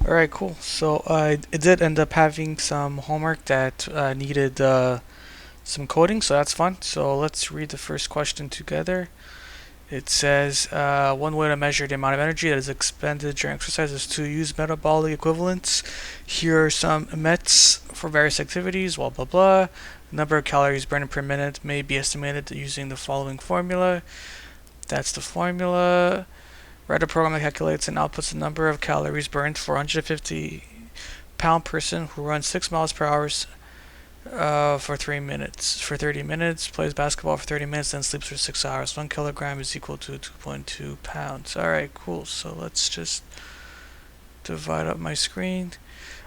Alright, cool. So I did end up having some homework that needed some coding, so that's fun. So let's read the first question together. It says, one way to measure the amount of energy that is expended during exercise is to use metabolic equivalents. Here are some METs for various activities, blah blah blah. The number of calories burned per minute may be estimated using the following formula. That's the formula. Write a program that calculates and outputs the number of calories burned for 150-pound person who runs 6 miles per hour for 3 minutes. For 30 minutes, plays basketball for 30 minutes, then sleeps for 6 hours. 1 kilogram is equal to 2.2 pounds. Alright, cool. So let's just divide up my screen.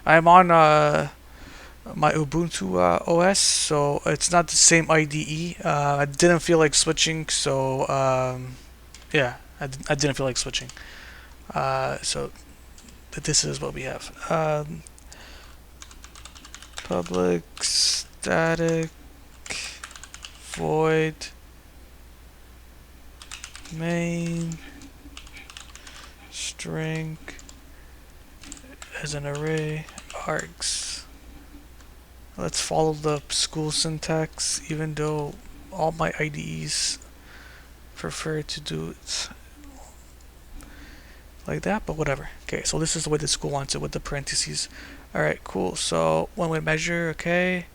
I'm on my Ubuntu OS, so it's not the same IDE. I didn't feel like switching, so yeah, I didn't feel like switching. So this is what we have. Public static void main string as an array args. Let's follow the school syntax, even though all my IDEs prefer to do it like that, but whatever. Okay, so this is the way the school wants it with the parentheses. Alright, cool. So one way to measure, okay.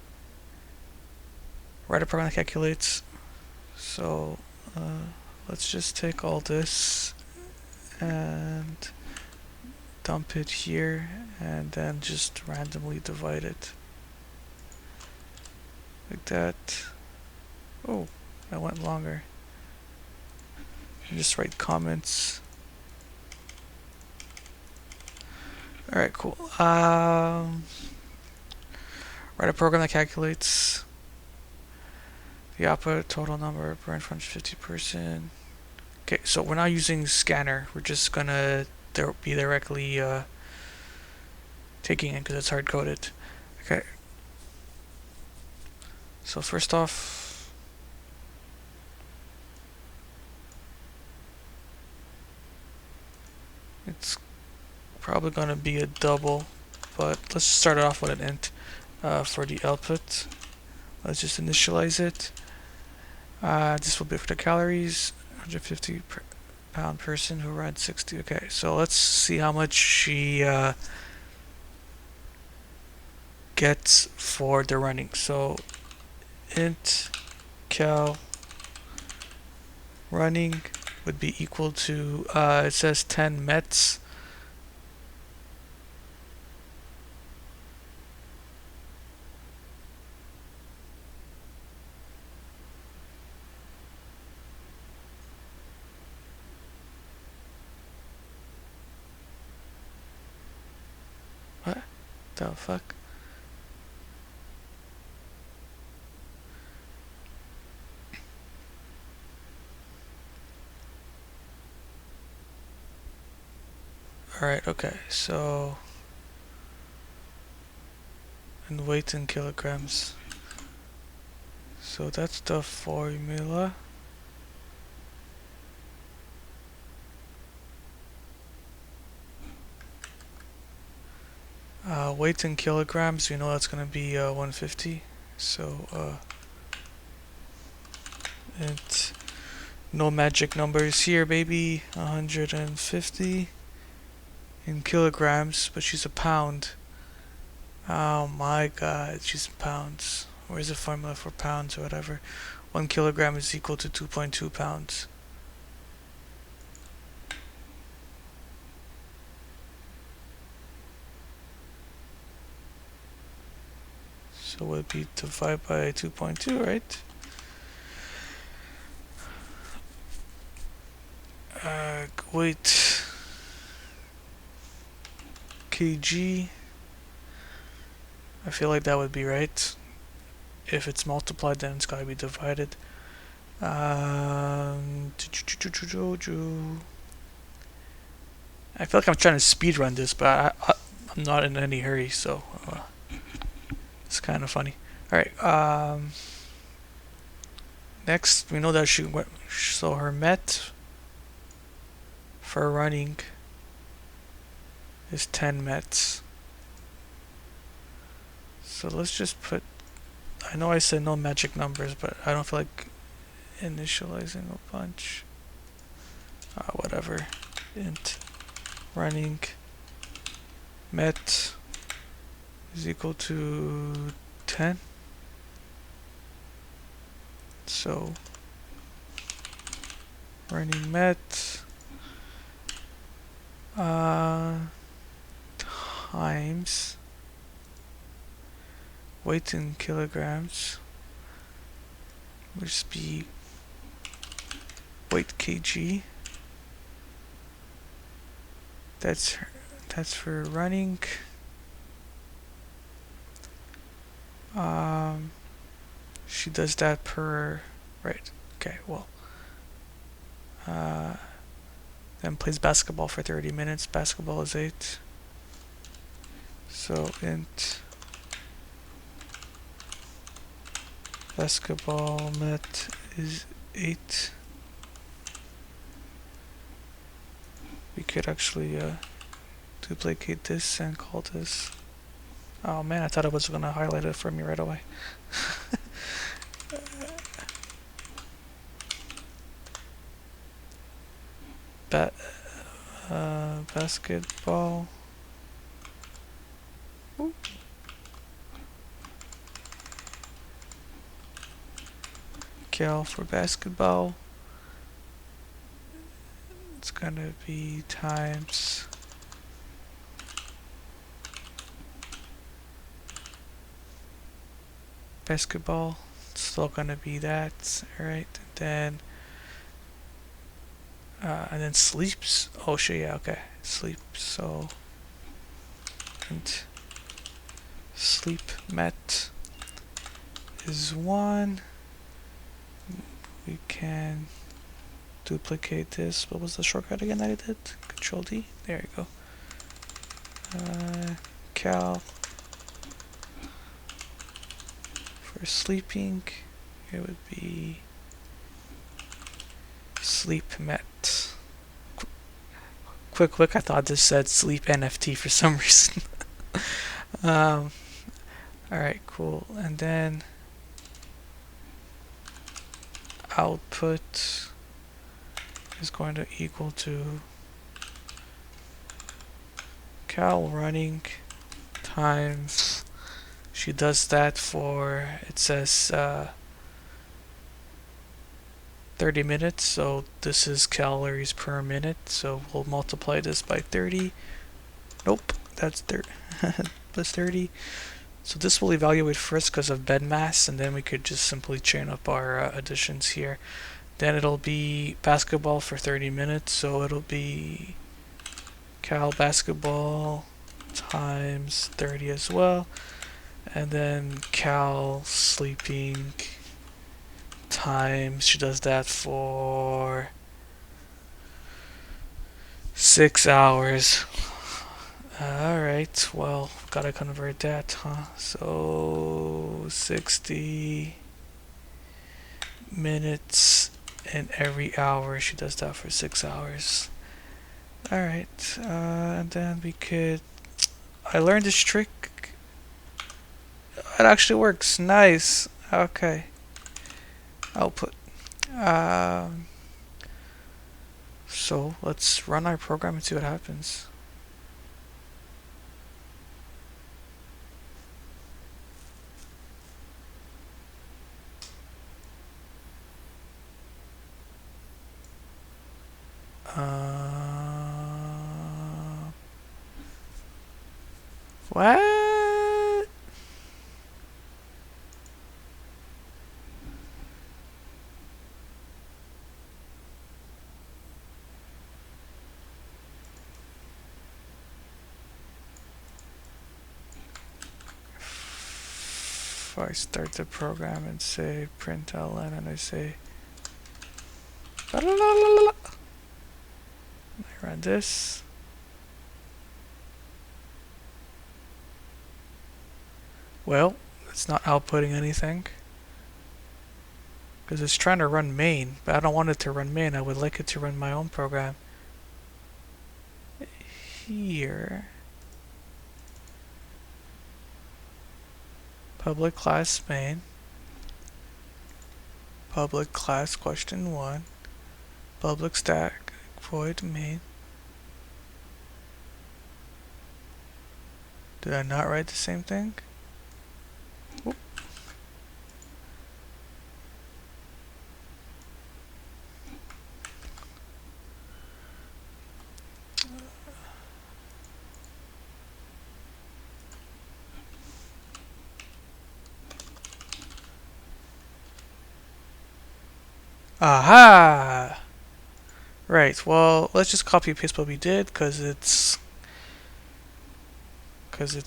Write a program that calculates. So let's just take all this and dump it here and then just randomly divide it. Like that. Oh, that went longer. And just write comments. Alright, cool. Write a program that calculates the output total number burned from 50%. Okay, so we're not using scanner. We're just gonna be directly taking it because it's hard coded. Okay. So first off, it's probably gonna be a double, but let's start it off with an int for the output. Let's just initialize it. This will be for the calories. 150 pound person who runs 60. Okay, so let's see how much she gets for the running. So int cal running would be equal to it says 10 mets. What the fuck? Alright, okay, so and weight in kilograms. So that's the formula. Weight in kilograms, we know that's gonna be 150. So it's no magic numbers here, baby. 150 in kilograms, but she's a pound. Oh my god, she's in pounds. Where's the formula for pounds or whatever? 1 kilogram is equal to 2.2 pounds. So it would be divided by 2.2, right? Weight kg. I feel like that would be right. If it's multiplied, then it's gotta be divided. I feel like I'm trying to speed run this, but I'm not in any hurry, so it's kind of funny. All right. Next, we know that she went. So her met for running is 10 mets. So let's just put, I know I said no magic numbers, but I don't feel like initializing a bunch. Whatever. Int running met is equal to 10. So running met times weight in kilograms, which be weight kg. That's for running. She does that per, right? Okay, well, then plays basketball for 30 minutes. Basketball is 8. So int basketball met is 8. We could actually duplicate this and call this. Oh man, I thought it was gonna highlight it for me right away. Basketball. Ooh. Cal for basketball. It's gonna be times basketball. It's still gonna be that, alright? And then sleeps. Oh shit, yeah, okay. Sleep. So and sleep met is 1. We can duplicate this. What was the shortcut again that I did? Control D. There you go. Cal for sleeping, it would be sleep met. Quick, I thought this said sleep NFT for some reason. Alright, cool. And then output is going to equal to cal running times, she does that for, it says 30 minutes, so this is calories per minute, so we'll multiply this by 30. Nope, that's plus 30. So this will evaluate first because of bed mass, and then we could just simply chain up our additions here. Then it'll be basketball for 30 minutes, so it'll be cal basketball times 30 as well, and then cal sleeping times, she does that for 6 hours. Alright, well, gotta convert that, huh? So 60 minutes in every hour, she does that for 6 hours. Alright, and then we could, I learned this trick. It actually works, nice. Okay. Output. So let's run our program and see what happens. What? If I start the program and say println and I say la la la la la, I run this. Well, it's not outputting anything because it's trying to run main, but I don't want it to run main. I would like it to run my own program here. public class main, public class question 1, public stack void main. Did I not write the same thing? Oop. Aha! Right, well, let's just copy paste what we did because it's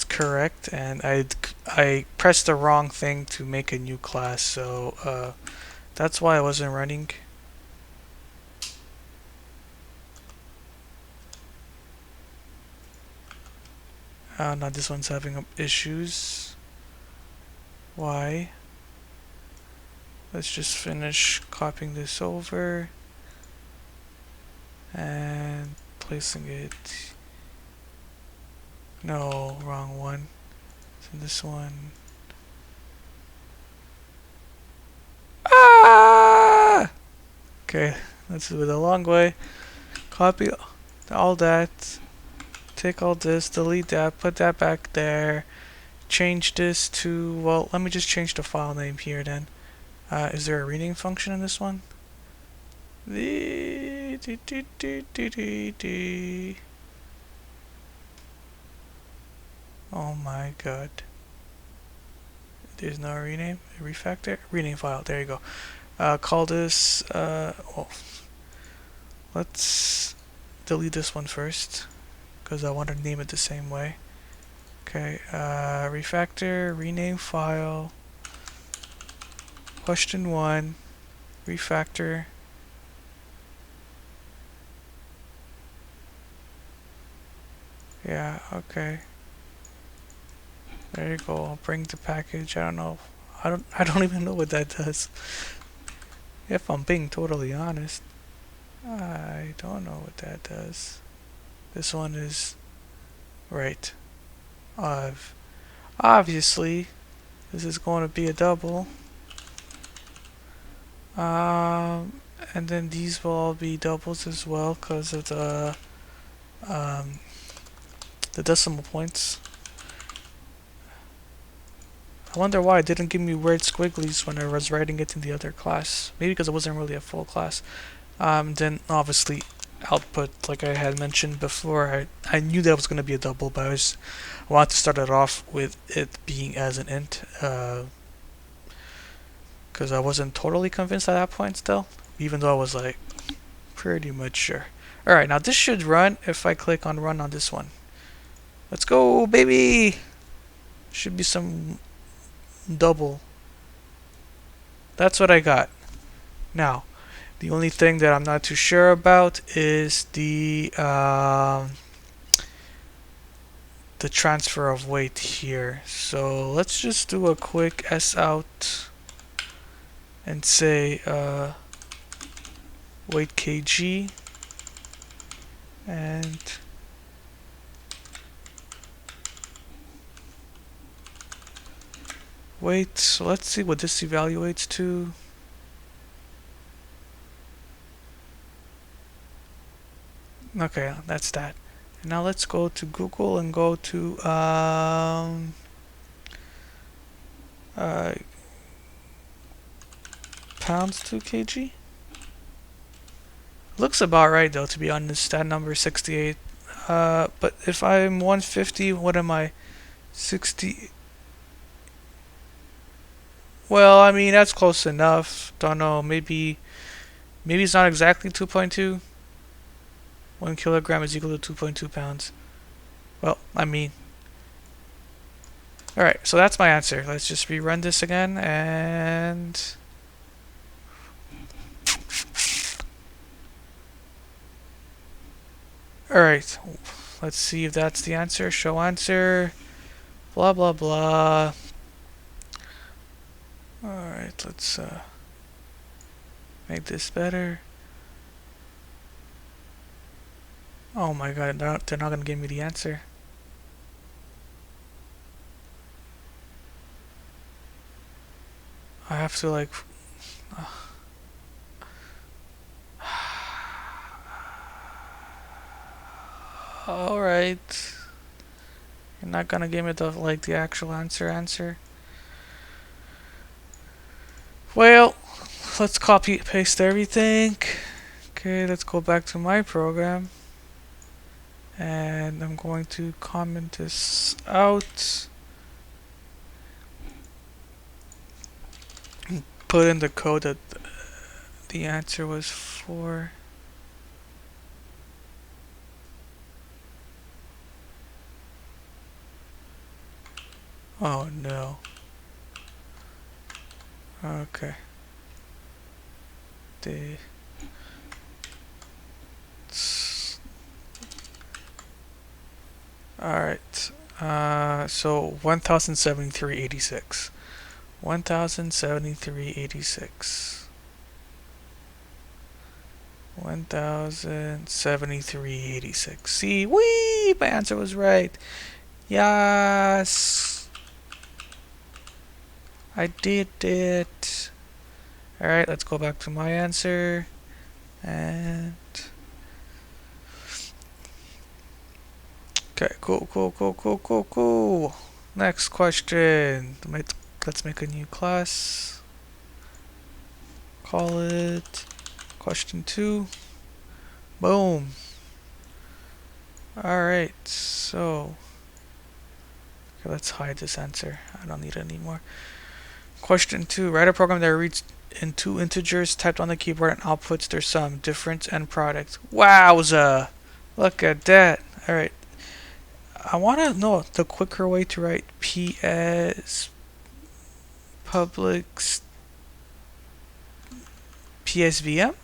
correct, and I pressed the wrong thing to make a new class, so that's why I wasn't running. Now this one's having issues. Why? Let's just finish copying this over and placing it. No, wrong one. So this one. Ah! Okay, let's do it the long way. Copy all that. Take all this, delete that, put that back there. Change this to, well, let me just change the file name here then. Is there a rename function in this one? Oh my god. There's no rename, refactor, rename file, there you go. Call this, well, let's delete this one first, because I want to name it the same way. Okay, refactor, rename file, question 1, refactor. Yeah, okay. There you go. I'll bring the package. I don't know. I don't even know what that does. If I'm being totally honest, I don't know what that does. This one is right. Obviously, this is going to be a double. And then these will all be doubles as well because of the decimal points. I wonder why it didn't give me weird squigglies when I was writing it in the other class. Maybe because it wasn't really a full class. Then obviously output, like I had mentioned before, I knew that was going to be a double, but I wanted to start it off with it being as an int, because I wasn't totally convinced at that point still, even though I was like pretty much sure. Alright, now this should run if I click on run on this one. Let's go, baby! Should be some double. That's what I got. Now, the only thing that I'm not too sure about is the transfer of weight here. So let's just do a quick s out and say weight kg and weight. So let's see what this evaluates to. Okay, that's that. And now let's go to Google and go to pounds to kg. Looks about right though, to be honest. That number is 68. But if I'm 150, what am I? 60. Well, I mean that's close enough. Don't know. Maybe it's not exactly 2.2. 1 kilogram is equal to 2.2 pounds. Well, I mean. Alright, so that's my answer. Let's just rerun this again and. Alright, let's see if that's the answer. Show answer. Blah blah blah. Alright, let's make this better. Oh my god, they're not gonna give me the answer. have to like alright. You're not gonna give me the actual answer. Well, let's copy paste everything. Okay, let's go back to my program. And I'm going to comment this out. Put in the code that the answer was for. Oh no. Okay. Alright. So 1073.86. 1073.86. 1073.86. See, wee! My answer was right. Yes! I did it. Alright, let's go back to my answer. And okay, cool. Next question. Let's make a new class. Call it question 2. Boom. Alright, so okay, let's hide this answer. I don't need it anymore. Question 2. Write a program that reads in 2 integers typed on the keyboard and outputs their sum, difference, and product. Wowza! Look at that. Alright. I want to know the quicker way to write PS PSVM?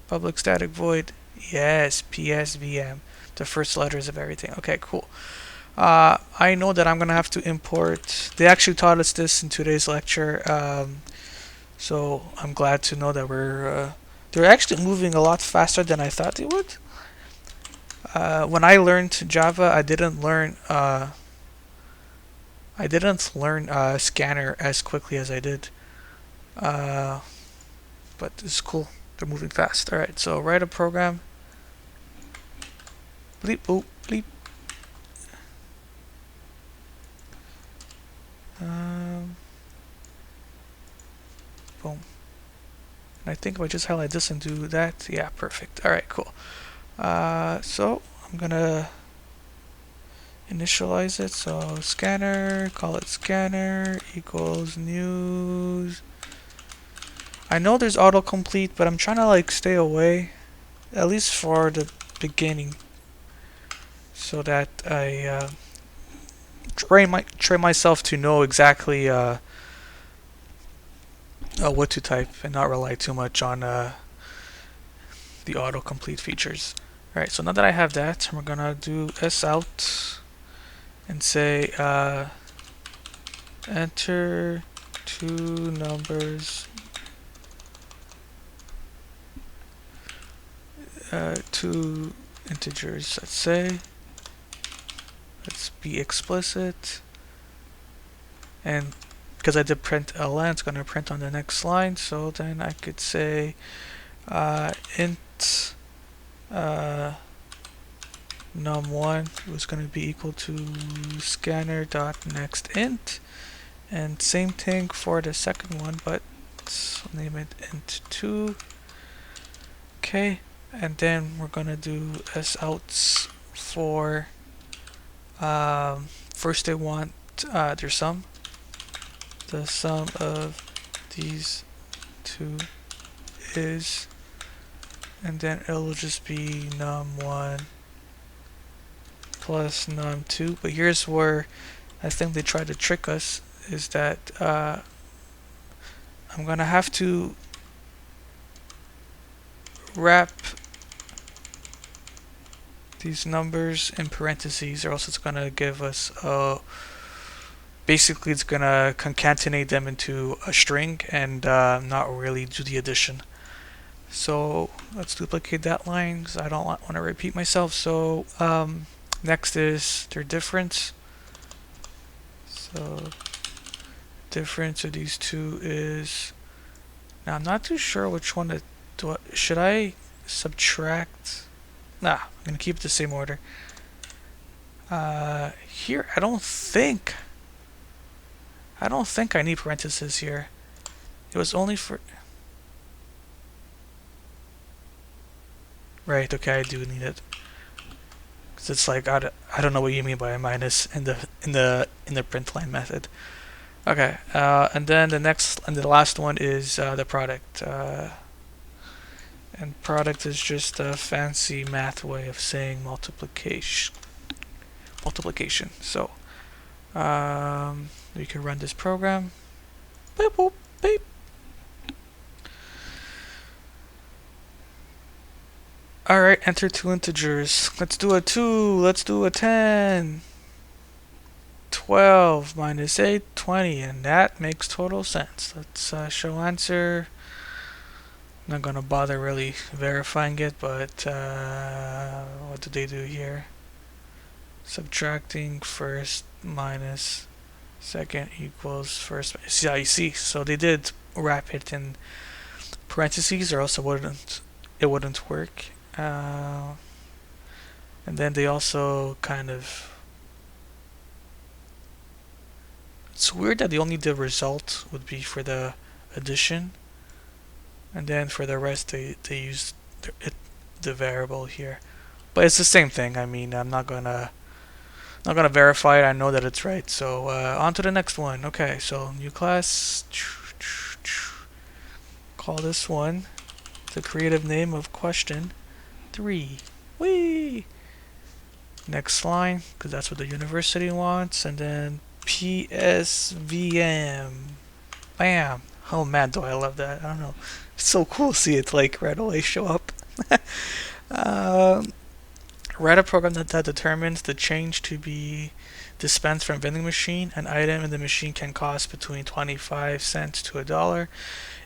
Public static void. Yes, PSVM. The first letters of everything. Okay, cool. I know that I'm gonna have to import. They actually taught us this in today's lecture, so I'm glad to know that they're actually moving a lot faster than I thought they would. When I learned Java, I didn't learn scanner as quickly as I did. But it's cool. They're moving fast. All right, so write a program. Bleep boop bleep. Boom. And I think if I just highlight this and do that, yeah, perfect. All right, cool. So I'm gonna initialize it. So scanner, call it scanner equals news. I know there's autocomplete, but I'm trying to like stay away, at least for the beginning, so that I train myself to know exactly what to type and not rely too much on the autocomplete features. Alright, so now that I have that, we're gonna do sout and say enter 2 numbers, 2 integers, let's say. Let's be explicit. And because I did print ln, it's going to print on the next line. So then I could say int num1 was going to be equal to scanner.nextInt. And same thing for the second one, but let's name it int2. Okay, and then we're going to do souts for first they want their sum. The sum of these 2 is, and then it'll just be num1 plus num2. But here's where I think they tried to trick us, is that I'm gonna have to wrap these numbers in parentheses, or else it's gonna give us basically it's gonna concatenate them into a string and not really do the addition. So let's duplicate that line because I don't want to repeat myself. So next is their difference. So difference of these two is, now I'm not too sure which one to do. Should I subtract? Nah, I'm gonna keep it the same order. Here I don't think I need parentheses here. It was only for, right, okay, I do need it. Cause it's like I don't know what you mean by a minus in the print line method. Okay, and then the last one is the product. And product is just a fancy math way of saying multiplication. So, we can run this program. Beep, boop, beep. Alright, enter two integers. Let's do a 2, let's do a 10. 12 minus 8, 20, and that makes total sense. Let's show answer. I'm not gonna bother really verifying it, but what did they do here? Subtracting first minus second equals first. Yeah, you see, so they did wrap it in parentheses, or else it wouldn't work. And then they also kind of, it's weird that the only the result would be for the addition, and then for the rest they use the variable here. But it's the same thing. I mean, I'm not gonna verify it. I know that it's right. So on to the next one. Okay, so new class. Call this one the creative name of question 3. Whee! Next line, because that's what the university wants, and then PSVM. Bam! Oh man, do I love that. I don't know. It's so cool to see it like right away show up. Write a program that determines the change to be dispensed from vending machine. An item in the machine can cost between 25 cents to $1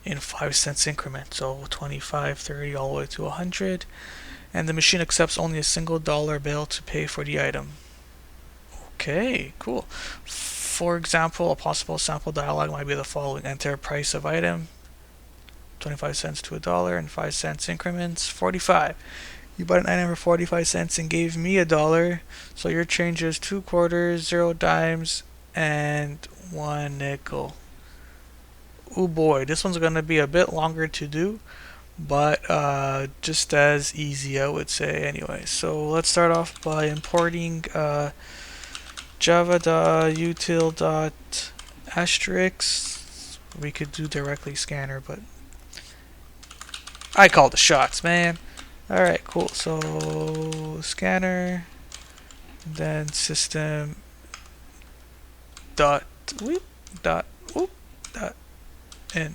in 5 cents increments. So 25, 30, all the way to 100. And the machine accepts only a single dollar bill to pay for the item. Okay, cool. For example, a possible sample dialog might be the following. Enter price of item, 25 cents to $1 in 5 cents increments, 45. You bought an item for 45 cents and gave me $1, so your change is 2 quarters, 0 dimes, and 1 nickel. Oh boy, this one's gonna be a bit longer to do, but just as easy, I would say. Anyway, so let's start off by importing java.util.asterisk. We could do directly scanner, but I call the shots, man. Alright, cool. So scanner, then system dot whoop dot whoop dot in.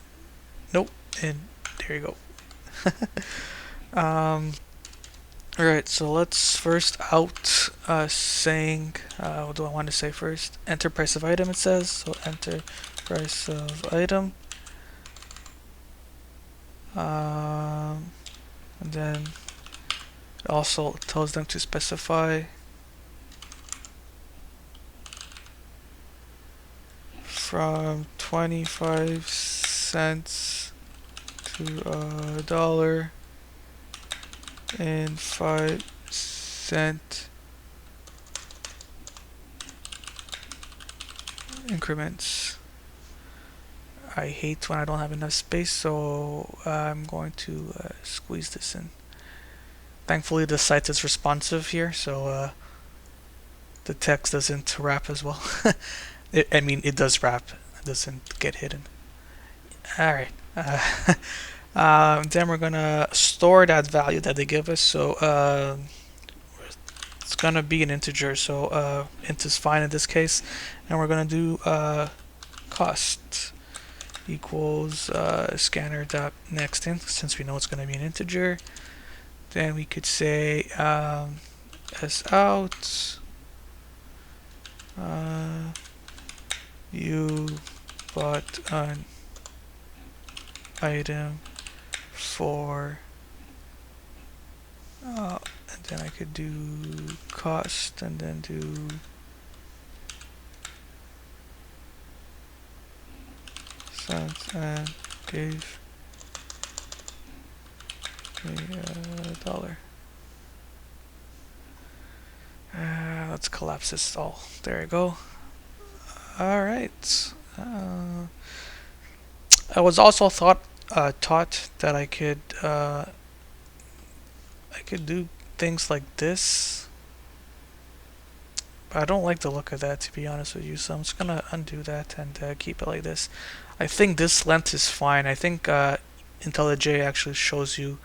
Nope, in. There you go. Alright, so let's first out saying, what do I want to say first? Enter price of item, it says. So enter price of item. And then it also tells them to specify from 25 cents to $1 in 5-cent increments. I hate when I don't have enough space, so I'm going to squeeze this in. Thankfully the site is responsive here, so the text doesn't wrap as well. I mean, it does wrap, it doesn't get hidden. Alright. Then we're gonna store that value that they give us, so it's gonna be an integer, so int is fine in this case, and we're gonna do cost equals scanner dot next in, since we know it's gonna be an integer. Then we could say s out you bought an item for and then I could do cost and then do cents and gave me a dollar. Let's collapse this all. There we go. Alright. I was also taught that I could do things like this. But I don't like the look of that, to be honest with you, so I'm just gonna undo that and keep it like this. I think this length is fine. I think IntelliJ actually shows you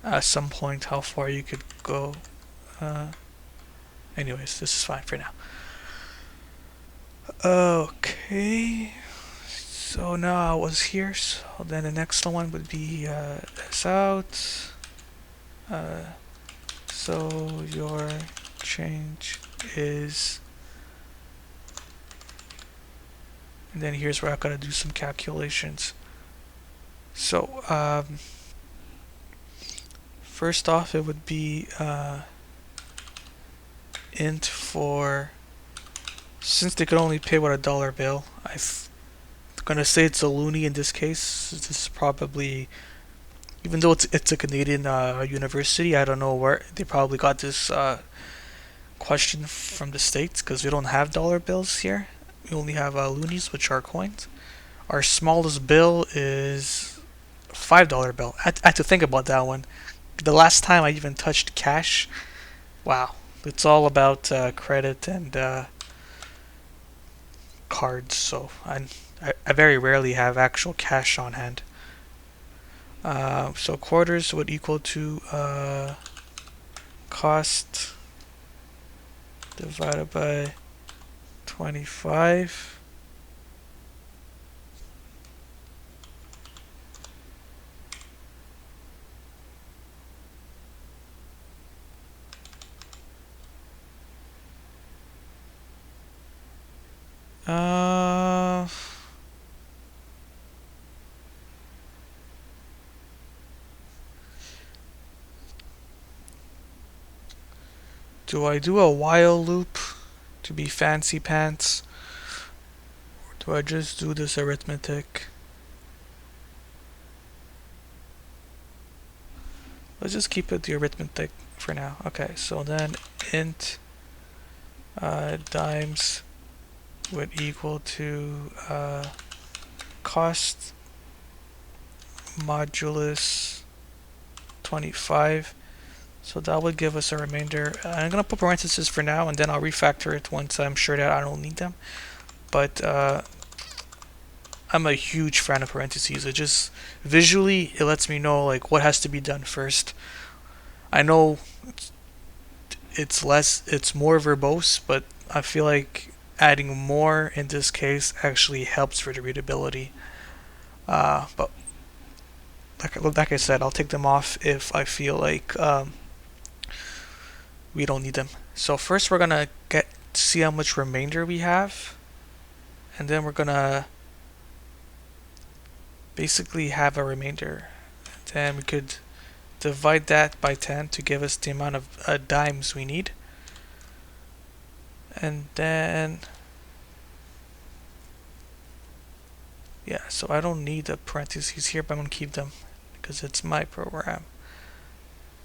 at some point how far you could go. Anyways, this is fine for now. Okay, so now I was here, so then the next one would be this out. So your change is, and then here's where I gotta do some calculations. So first off, it would be int for, since they could only pay with a dollar bill, I'm gonna say it's a loonie in this case. This is probably, even though it's a Canadian university, I don't know where they probably got this question from the States, because we don't have dollar bills here. We only have loonies, which are coins. Our smallest bill is $5 bill. I had to think about that one. The last time I even touched cash, wow, it's all about credit and cards. So I very rarely have actual cash on hand. So quarters would equal to cost divided by 25. Do I do a while loop to be fancy pants? Or do I just do this arithmetic? Let's just keep it the arithmetic for now. Okay, so then int dimes would equal to cost modulus 25. So that would give us a remainder. I'm gonna put parentheses for now, and then I'll refactor it once I'm sure that I don't need them. But I'm a huge fan of parentheses. It just visually it lets me know like what has to be done first. I know it's more verbose, but I feel like adding more in this case actually helps for the readability. But like I said, I'll take them off if I feel like we don't need them. So first we're gonna see how much remainder we have, and then we're gonna basically have a remainder. And then we could divide that by 10 to give us the amount of dimes we need. And then yeah, so I don't need the parentheses here, but I'm gonna keep them because it's my program.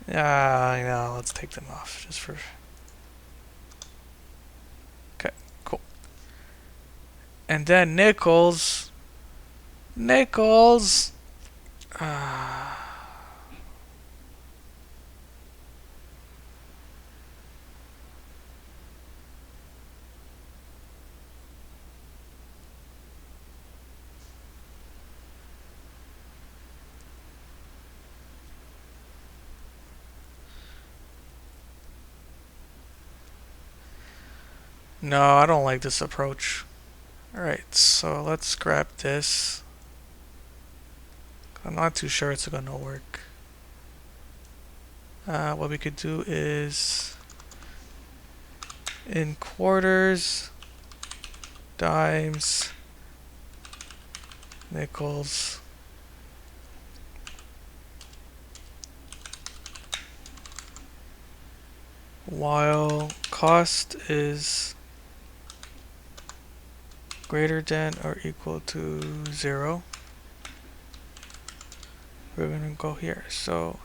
Yeah, let's take them off just for. Okay, cool. And then nickels. Nickels. No, I don't like this approach. Alright, so let's grab this. I'm not too sure it's gonna work. What we could do is in quarters, dimes, nickels, while cost is greater than or equal to 0, we're going to go here. So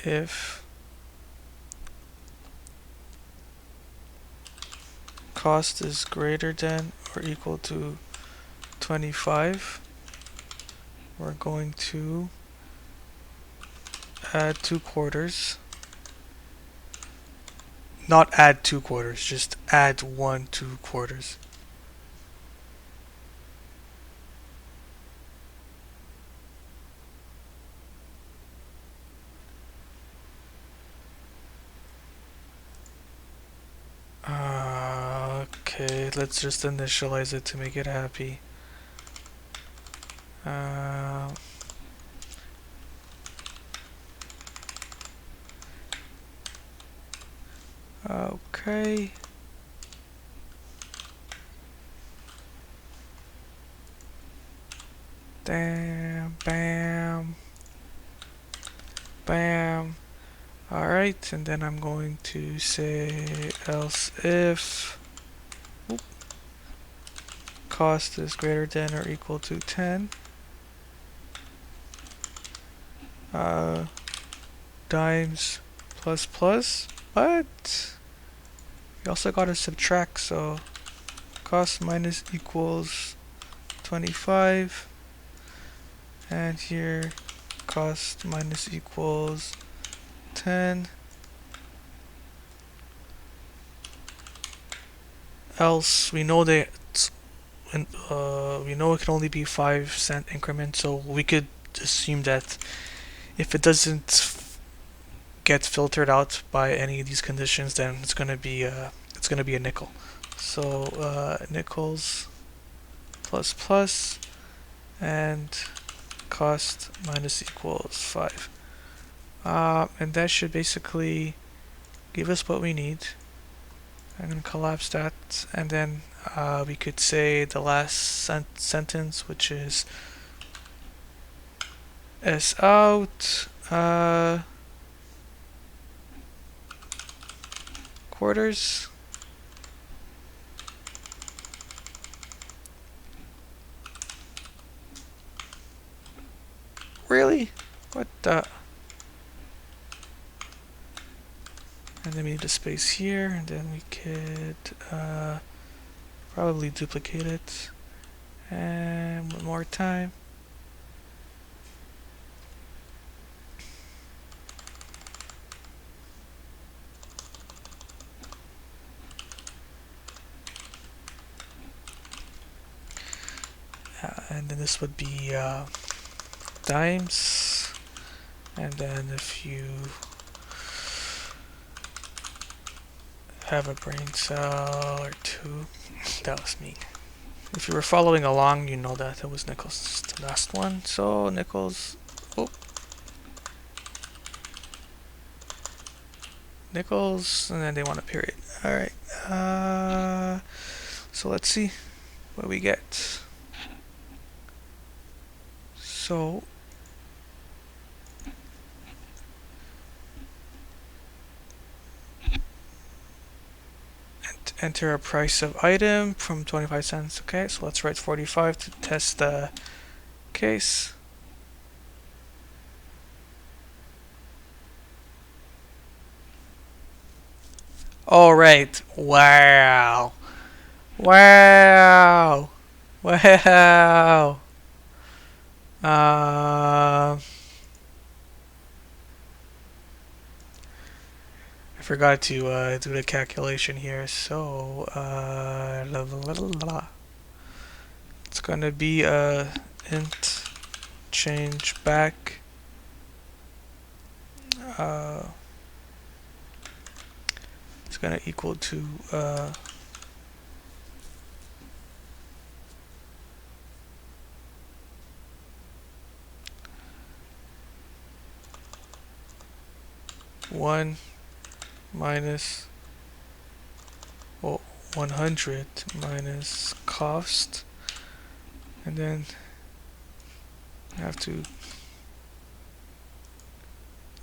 if cost is greater than or equal to 25, we're going to add 2/4. Not add 2/4, just add 1/2. Okay, let's just initialize it to make it happy. Okay. Damn, bam, bam. Alright, and then I'm going to say else if cost is greater than or equal to 10. Dimes plus plus, but we also gotta subtract, so cost minus equals 25, and here cost minus equals 10, else we know that we know it can only be 5-cent increments, so we could assume that if it doesn't get filtered out by any of these conditions, then it's gonna be a nickel. So nickels plus plus and cost minus equals 5. And that should basically give us what we need. I'm going to collapse that, and then we could say the last sentence, which is S out quarters. Really? What the? And then we need a space here, and then we could probably duplicate it. And one more time. And then this would be dimes. And then if you have a brain cell or two, that was me. If you were following along, you know that it was nickels, the last one. So nickels, nickels, and then they want a period. All right. So let's see what we get. So enter a price of item from 25 cents. Okay, so let's write 45 to test the case. All right. Wow. Wow. Wow. I forgot to do the calculation here, so it's gonna be int change back it's gonna equal to one minus 100 minus cost, and then I have to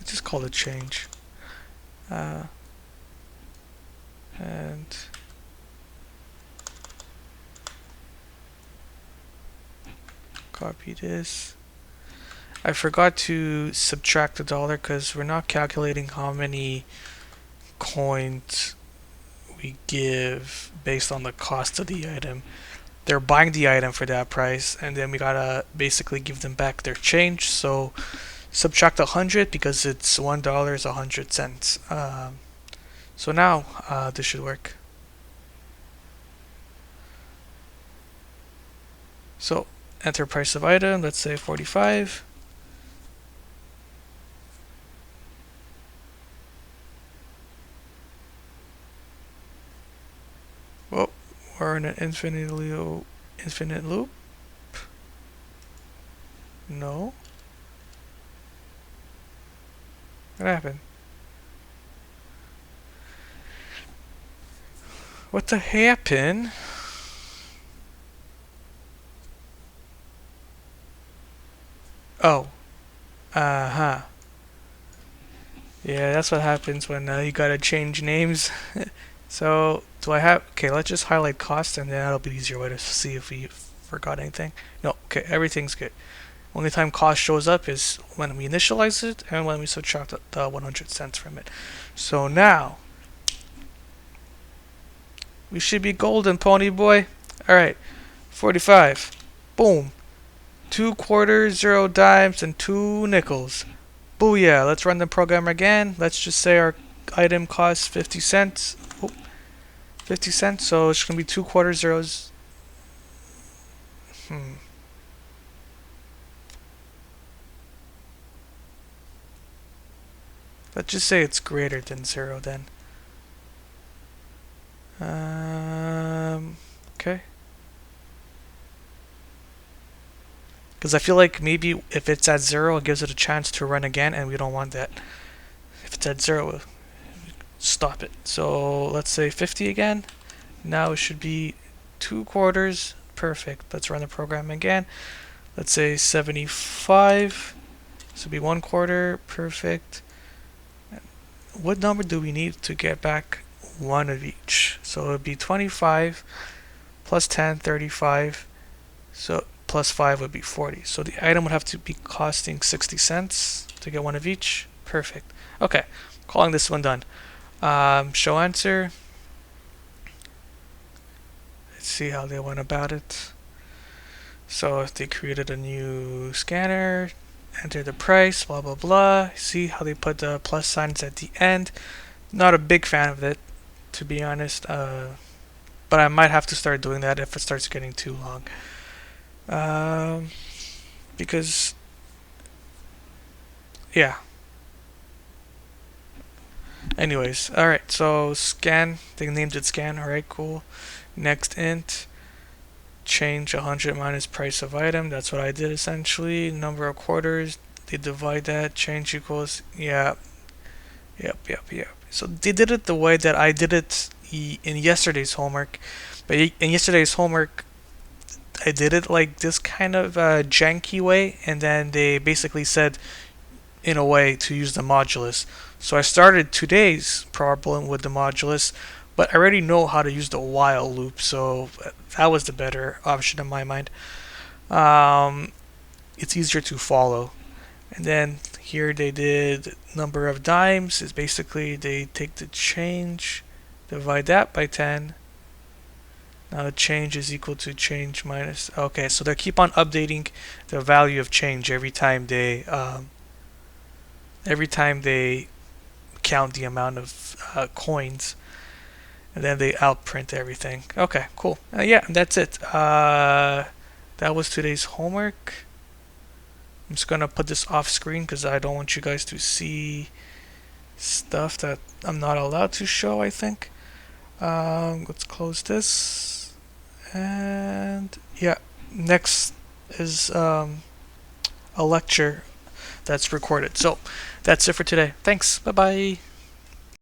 just call it change, and Copy this. I forgot to subtract the dollar because we're not calculating how many coins we give based on the cost of the item. They're buying the item for that price, and then we gotta basically give them back their change. So subtract 100 because it's $1 is 100 cents. So now this should work. So enter price of item, let's say 45. Well, we're in an infinite loop. No. What happened? What the happened? Oh. Uh-huh. Yeah, that's what happens when you gotta change names. So, do I have... Okay, let's just highlight cost, and then that'll be an easier way to see if we forgot anything. No, okay, everything's good. Only time cost shows up is when we initialize it and when we subtract the 100 cents from it. So now, we should be golden, pony boy. Alright, 45. Boom. 2 quarters, 0 dimes, and 2 nickels. Booyah. Let's run the program again. Let's just say our item costs 50 cents. Oh, 50 cents, so it's going to be 2 quarters, zeros. Let's just say it's greater than 0 then. Okay. Because I feel like maybe if it's at 0, it gives it a chance to run again, and we don't want that. If it's at 0, stop it. So let's say 50 again. Now it should be 2 quarters. Perfect. Let's run the program again. Let's say 75. This will be 1 quarter. Perfect. What number do we need to get back one of each? So it would be 25 plus 10, 35. So plus 5 would be 40. So the item would have to be costing 60 cents to get one of each. Perfect. Okay, calling this one done. Show answer. Let's see how they went about it. So if they created a new scanner, enter the price, blah blah blah. See how they put the plus signs at the end. Not a big fan of it, to be honest. But I might have to start doing that if it starts getting too long. Because, yeah. Anyways, alright, so scan, they named it scan, alright, cool. Next int, change 100 minus price of item, that's what I did essentially. Number of quarters, they divide that, change equals, yeah. Yep. So they did it the way that I did it in yesterday's homework. But in yesterday's homework, I did it like this kind of janky way, and then they basically said in a way to use the modulus. So I started today's problem with the modulus, but I already know how to use the while loop, so that was the better option in my mind. It's easier to follow. And then here they did number of dimes is basically they take the change, divide that by 10. Now the change is equal to change minus. Okay, so they keep on updating the value of change every time they count the amount of coins, and then they outprint everything. Okay, cool. Yeah, that's it. That was today's homework. I'm just gonna put this off screen because I don't want you guys to see stuff that I'm not allowed to show, I think. Let's close this. And yeah, next is a lecture that's recorded. So that's it for today. Thanks. Bye bye.